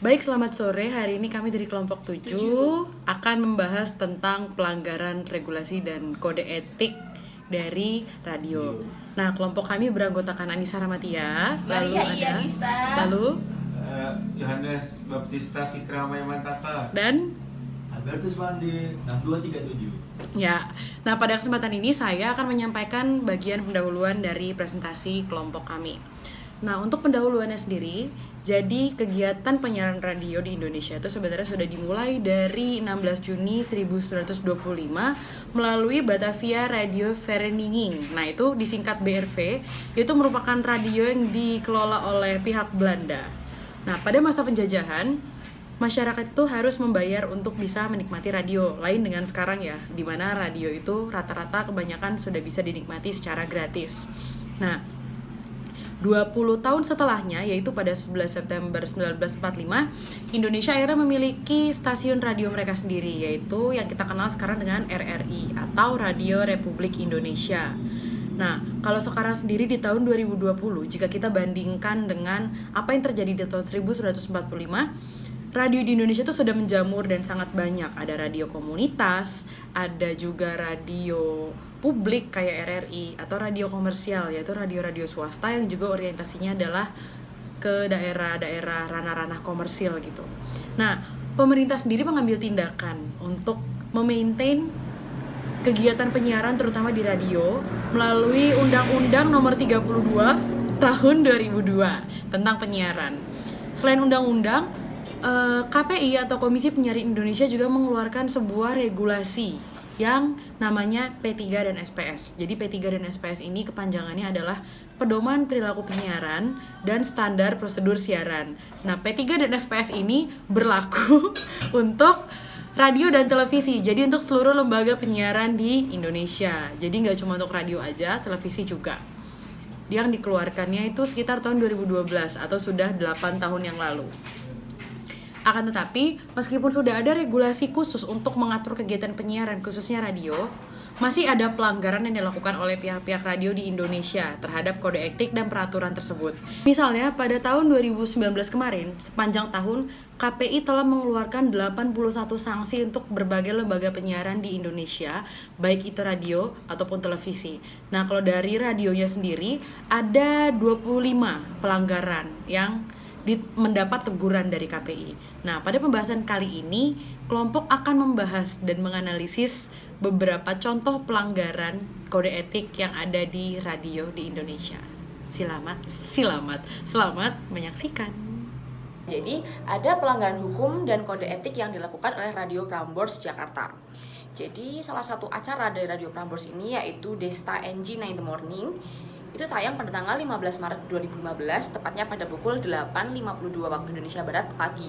Baik, selamat sore. Hari ini kami dari kelompok 7 akan membahas tentang pelanggaran regulasi dan kode etik dari radio. Nah, kelompok kami beranggotakan Anissa Ramatia, lalu Maria ada Iyagista, lalu Yohanes Baptista Fikra Maimantaka dan Albertus Wandi 6237. ya. Nah, pada kesempatan ini saya akan menyampaikan bagian pendahuluan dari presentasi kelompok kami. Nah, untuk pendahuluannya sendiri, jadi kegiatan penyiaran radio di Indonesia itu sebenarnya sudah dimulai dari 16 Juni 1925 melalui Batavia Radio Vereniging. Nah, itu disingkat BRV, itu merupakan radio yang dikelola oleh pihak Belanda. Nah, pada masa penjajahan, masyarakat itu harus membayar untuk bisa menikmati radio, lain dengan sekarang ya, di mana radio itu rata-rata kebanyakan sudah bisa dinikmati secara gratis. Nah, 20 tahun setelahnya, yaitu pada 11 September 1945, Indonesia akhirnya memiliki stasiun radio mereka sendiri, yaitu yang kita kenal sekarang dengan RRI atau Radio Republik Indonesia. Nah, kalau sekarang sendiri di tahun 2020, jika kita bandingkan dengan apa yang terjadi di tahun 1945, radio di Indonesia itu sudah menjamur dan sangat banyak. Ada radio komunitas, ada juga radio publik kayak RRI, atau radio komersial yaitu radio-radio swasta yang juga orientasinya adalah ke daerah-daerah ranah-ranah komersil gitu. Nah, pemerintah sendiri mengambil tindakan untuk memaintain kegiatan penyiaran terutama di radio melalui Undang-Undang Nomor 32 Tahun 2002 tentang penyiaran. Selain undang-undang, KPI atau Komisi Penyiaran Indonesia juga mengeluarkan sebuah regulasi yang namanya P3 dan SPS. Jadi P3 dan SPS ini kepanjangannya adalah Pedoman Perilaku Penyiaran dan Standar Prosedur Siaran. Nah, P3 dan SPS ini berlaku untuk radio dan televisi. Jadi untuk seluruh lembaga penyiaran di Indonesia. Jadi nggak cuma untuk radio aja, televisi juga. Yang dikeluarkannya itu sekitar tahun 2012 atau sudah 8 tahun yang lalu. Akan tetapi, meskipun sudah ada regulasi khusus untuk mengatur kegiatan penyiaran, khususnya radio, masih ada pelanggaran yang dilakukan oleh pihak-pihak radio di Indonesia terhadap kode etik dan peraturan tersebut. Misalnya, pada tahun 2019 kemarin, sepanjang tahun, KPI telah mengeluarkan 81 sanksi untuk berbagai lembaga penyiaran di Indonesia, baik itu radio ataupun televisi. Nah, kalau dari radionya sendiri, ada 25 pelanggaran yang mendapat teguran dari KPI. Nah, pada pembahasan kali ini, kelompok akan membahas dan menganalisis beberapa contoh pelanggaran kode etik yang ada di radio di Indonesia. Selamat menyaksikan. Jadi ada pelanggaran hukum dan kode etik yang dilakukan oleh Radio Prambors Jakarta. Jadi salah satu acara dari Radio Prambors ini yaitu Desta NG 9 in the Morning. Itu tayang pada tanggal 15 Maret 2015, tepatnya pada pukul 8.52 waktu Indonesia Barat pagi.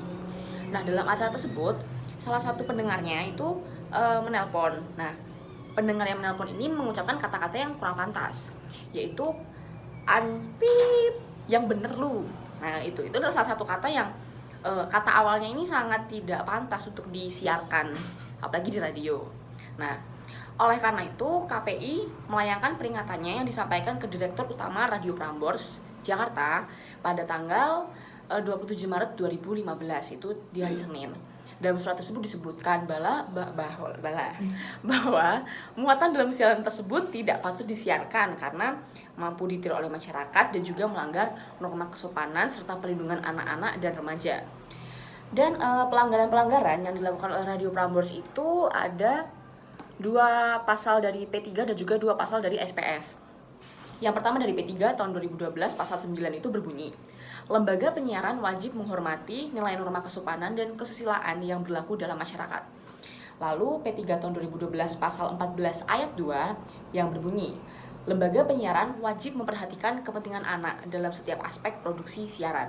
Nah, dalam acara tersebut, salah satu pendengarnya itu menelpon. Nah, pendengar yang menelpon ini mengucapkan kata-kata yang kurang pantas, yaitu "anpip, yang bener lu". Nah, itu adalah salah satu kata yang kata awalnya ini sangat tidak pantas untuk disiarkan, apalagi di radio. Nah, oleh karena itu, KPI melayangkan peringatannya yang disampaikan ke Direktur Utama Radio Prambors Jakarta pada tanggal 27 Maret 2015, itu di hari Senin. Dalam surat tersebut disebutkan bahwa muatan dalam siaran tersebut tidak patut disiarkan karena mampu ditiru oleh masyarakat dan juga melanggar norma kesopanan serta perlindungan anak-anak dan remaja. Dan pelanggaran-pelanggaran yang dilakukan oleh Radio Prambors itu ada 2 pasal dari P3 dan juga 2 pasal dari SPS. Yang pertama dari P3 tahun 2012 pasal 9 itu berbunyi, lembaga penyiaran wajib menghormati nilai norma kesopanan dan kesusilaan yang berlaku dalam masyarakat. Lalu P3 tahun 2012 pasal 14 ayat 2 yang berbunyi, lembaga penyiaran wajib memperhatikan kepentingan anak dalam setiap aspek produksi siaran.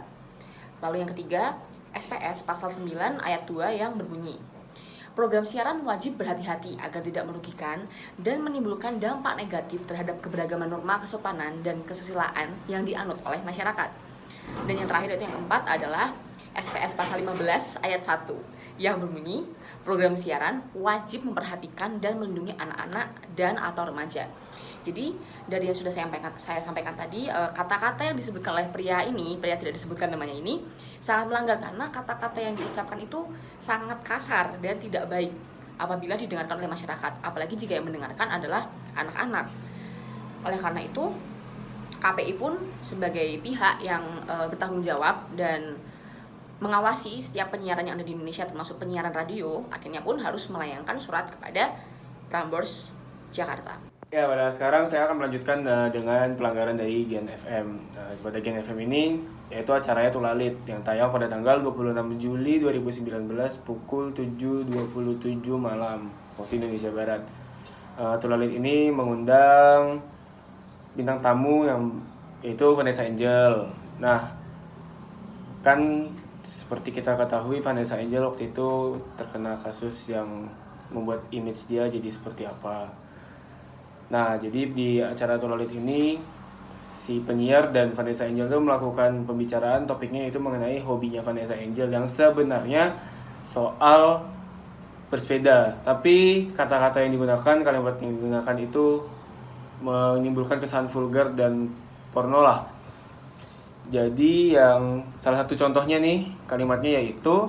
Lalu yang ketiga, SPS pasal 9 ayat 2 yang berbunyi, program siaran wajib berhati-hati agar tidak merugikan dan menimbulkan dampak negatif terhadap keberagaman norma kesopanan dan kesusilaan yang dianut oleh masyarakat. Dan yang terakhir itu yang keempat adalah SPS pasal 15 ayat 1 yang berbunyi, program siaran wajib memperhatikan dan melindungi anak-anak dan atau remaja. Jadi dari yang sudah saya sampaikan tadi, kata-kata yang disebutkan oleh pria tidak disebutkan namanya ini, sangat melanggar karena kata-kata yang diucapkan itu sangat kasar dan tidak baik apabila didengarkan oleh masyarakat, apalagi jika yang mendengarkan adalah anak-anak. Oleh karena itu, KPI pun sebagai pihak yang bertanggung jawab dan mengawasi setiap penyiaran yang ada di Indonesia, termasuk penyiaran radio, akhirnya pun harus melayangkan surat kepada Prambors Jakarta. Ya, pada sekarang saya akan melanjutkan dengan pelanggaran dari Gen FM. Pada Gen FM ini, yaitu acaranya Tulalit yang tayang pada tanggal 26 Juli 2019 pukul 7.27 malam waktu Indonesia Barat. Tulalit ini mengundang bintang tamu yang yaitu Vanessa Angel. Nah, kan seperti kita ketahui Vanessa Angel waktu itu terkena kasus yang membuat image dia jadi seperti apa. Nah, jadi di acara Tulalit ini si penyiar dan Vanessa Angel itu melakukan pembicaraan, topiknya itu mengenai hobinya Vanessa Angel yang sebenarnya soal bersepeda. Tapi kata-kata yang digunakan, kalimat yang digunakan itu menimbulkan kesan vulgar dan porno lah. Jadi yang salah satu contohnya nih kalimatnya yaitu,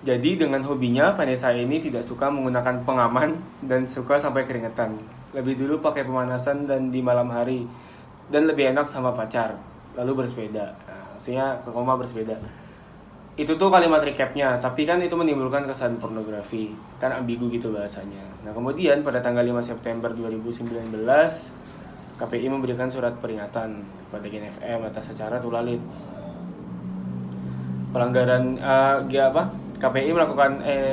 jadi dengan hobinya Vanessa ini tidak suka menggunakan pengaman dan suka sampai keringetan. Lebih dulu pakai pemanasan dan di malam hari, dan lebih enak sama pacar. Lalu bersepeda. Nah, maksudnya ke koma bersepeda. Itu tuh kalimat recapnya, tapi kan itu menimbulkan kesan pornografi. Kan ambigu gitu bahasanya. Nah, kemudian pada tanggal 5 September 2019 KPI memberikan surat peringatan kepada Gen FM atas acara Tulalit. Pelanggaran KPI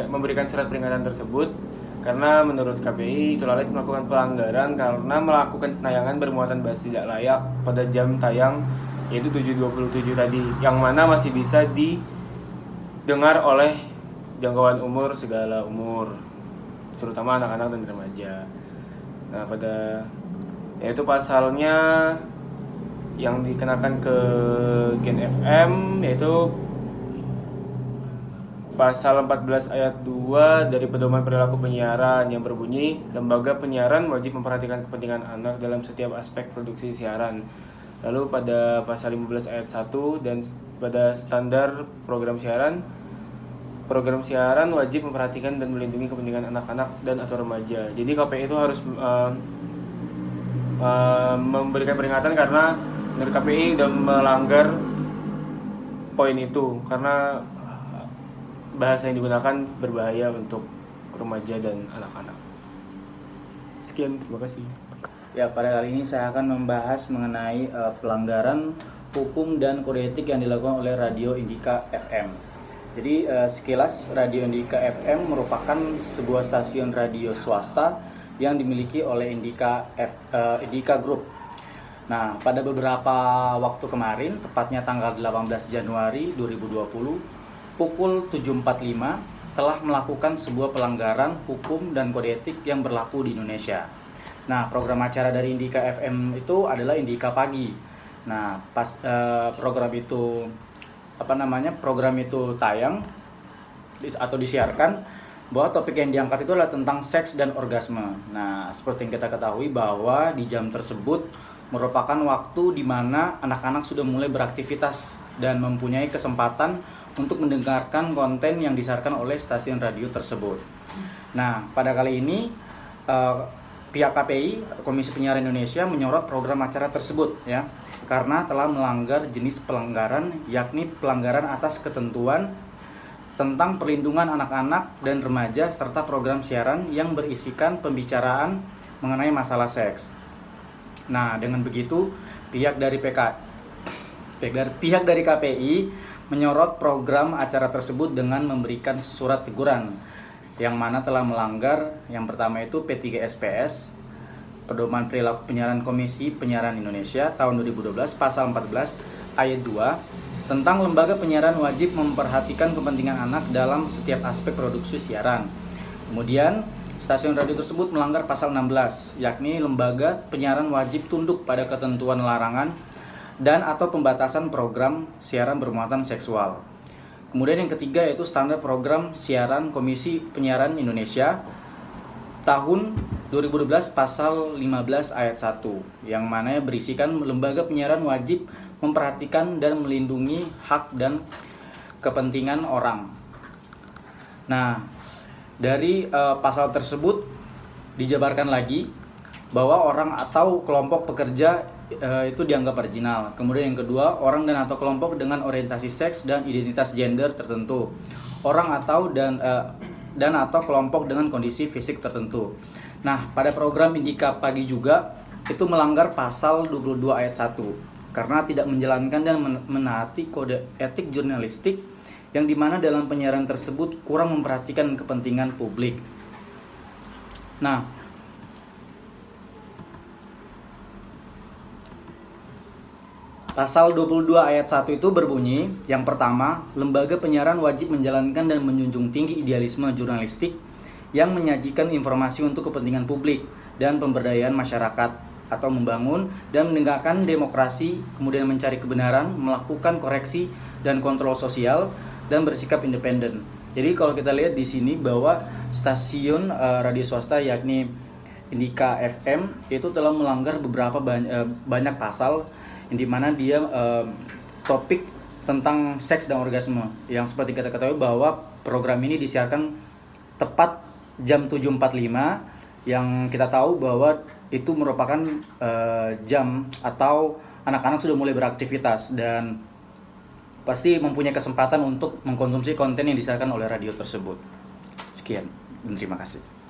memberikan surat peringatan tersebut karena menurut KPI Tulalit melakukan pelanggaran karena melakukan penayangan bermuatan bahasa tidak layak pada jam tayang yaitu 7.27 tadi, yang mana masih bisa didengar oleh jangkauan umur segala umur, terutama anak-anak dan remaja. Nah, yaitu pasalnya yang dikenakan ke Gen FM yaitu Pasal 14 ayat 2 dari Pedoman Perilaku Penyiaran yang berbunyi, lembaga penyiaran wajib memperhatikan kepentingan anak dalam setiap aspek produksi siaran. Lalu pada pasal 15 ayat 1 dan pada standar program siaran wajib memperhatikan dan melindungi kepentingan anak-anak dan atau remaja. Jadi KPI itu harus memberikan peringatan karena menurut KPI sudah melanggar poin itu karena bahasa yang digunakan berbahaya untuk remaja dan anak-anak. Sekian, terima kasih. Ya, pada kali ini saya akan membahas mengenai pelanggaran hukum dan kode etik yang dilakukan oleh Radio Indika FM. Jadi sekilas Radio Indika FM merupakan sebuah stasiun radio swasta yang dimiliki oleh Indika Group. Nah, pada beberapa waktu kemarin, tepatnya tanggal 18 Januari 2020, pukul 7.45 telah melakukan sebuah pelanggaran hukum dan kode etik yang berlaku di Indonesia. Nah, program acara dari Indika FM itu adalah Indika Pagi. Nah, pas program itu tayang atau disiarkan, bahwa topik yang diangkat itu adalah tentang seks dan orgasme. Nah, seperti yang kita ketahui bahwa di jam tersebut merupakan waktu di mana anak-anak sudah mulai beraktivitas dan mempunyai kesempatan untuk mendengarkan konten yang disiarkan oleh stasiun radio tersebut. Nah, pada kali ini pihak KPI atau Komisi Penyiaran Indonesia menyorot program acara tersebut ya, karena telah melanggar jenis pelanggaran, yakni pelanggaran atas ketentuan tentang perlindungan anak-anak dan remaja serta program siaran yang berisikan pembicaraan mengenai masalah seks. Nah, dengan begitu pihak dari KPI menyorot program acara tersebut dengan memberikan surat teguran yang mana telah melanggar yang pertama itu P3SPS Pedoman Perilaku Penyiaran Komisi Penyiaran Indonesia tahun 2012 pasal 14 ayat 2 tentang lembaga penyiaran wajib memperhatikan kepentingan anak dalam setiap aspek produksi siaran. Kemudian stasiun radio tersebut melanggar pasal 16 yakni lembaga penyiaran wajib tunduk pada ketentuan larangan dan atau pembatasan program siaran bermuatan seksual. Kemudian yang ketiga yaitu standar program siaran Komisi Penyiaran Indonesia tahun 2012 pasal 15 ayat 1 yang mana berisikan lembaga penyiaran wajib memperhatikan dan melindungi hak dan kepentingan orang. Nah, dari pasal tersebut dijabarkan lagi bahwa orang atau kelompok pekerja itu dianggap marginal. Kemudian yang kedua, orang dan atau kelompok dengan orientasi seks dan identitas gender tertentu. Orang atau dan atau kelompok dengan kondisi fisik tertentu. Nah, pada program Indika Pagi juga itu melanggar pasal 22 ayat 1 karena tidak menjalankan dan menaati kode etik jurnalistik yang dimana dalam penyiaran tersebut kurang memperhatikan kepentingan publik. Nah, pasal 22 ayat 1 itu berbunyi, yang pertama, lembaga penyiaran wajib menjalankan dan menjunjung tinggi idealisme jurnalistik yang menyajikan informasi untuk kepentingan publik dan pemberdayaan masyarakat atau membangun dan menegakkan demokrasi, kemudian mencari kebenaran, melakukan koreksi dan kontrol sosial, dan bersikap independen. Jadi kalau kita lihat di sini bahwa stasiun radio swasta yakni Indika FM itu telah melanggar beberapa banyak pasal yang dimana dia topik tentang seks dan orgasme yang seperti kita ketahui bahwa program ini disiarkan tepat jam 7.45 yang kita tahu bahwa itu merupakan jam atau anak-anak sudah mulai beraktivitas dan pasti mempunyai kesempatan untuk mengkonsumsi konten yang disiarkan oleh radio tersebut. Sekian dan terima kasih.